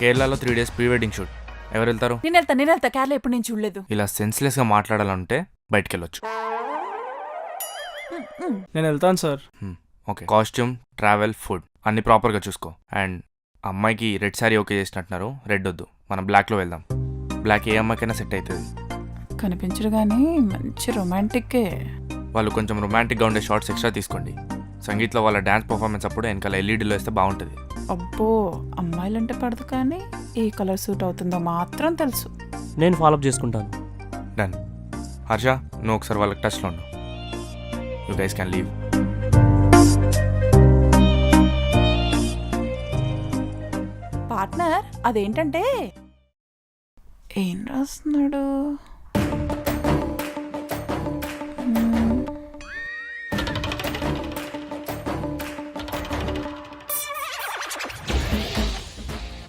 కేరళలో 3 days pre wedding shoot. ఎవరు వెళ్తారు? నేను వెళ్తా కేరళ ఎప్పుడు నేను చూడలేదు. ఇలా సెన్స్లెస్గా మాట్లాడాలంటే బయటికి వెళ్ళొచ్చు. నేను వెళ్తాను sir. Okay, costume, travel, food అన్ని ప్రాపర్గా చూసుకో. అండ్ అమ్మాయికి రెడ్ శారీ ఓకే చేసినట్టున్నారు, రెడ్ వద్దు, మనం బ్లాక్లో వెళ్దాం. బ్లాక్ ఏ అమ్మాయికైనా సెట్ అవుతుంది. కనిపించరు కానీ మంచి రొమాంటిక్కే. వాళ్ళు కొంచెం రొమాంటిక్గా ఉండే షార్ట్స్ ఎక్స్ట్రా తీసుకోండి. సంగీత్లో వాళ్ళ డ్యాన్స్ పర్ఫార్మెన్స్ అప్పుడు వెనకాల ఎల్ఈడీలో వేస్తే బాగుంటుంది. అబ్బో, అమ్మాయిలంటే పడదు కానీ ఏ కలర్ సూట్ అవుతుందో మాత్రం తెలుసు. నేను ఫాలోఅప్ చేసుకుంటాను. డన్. హర్ష, నువ్వు ఒకసారి వాళ్ళకి టచ్లో ఉండు. You guys can leave. Partner, అదేంటంటే ఏం రాస్తున్నాడు?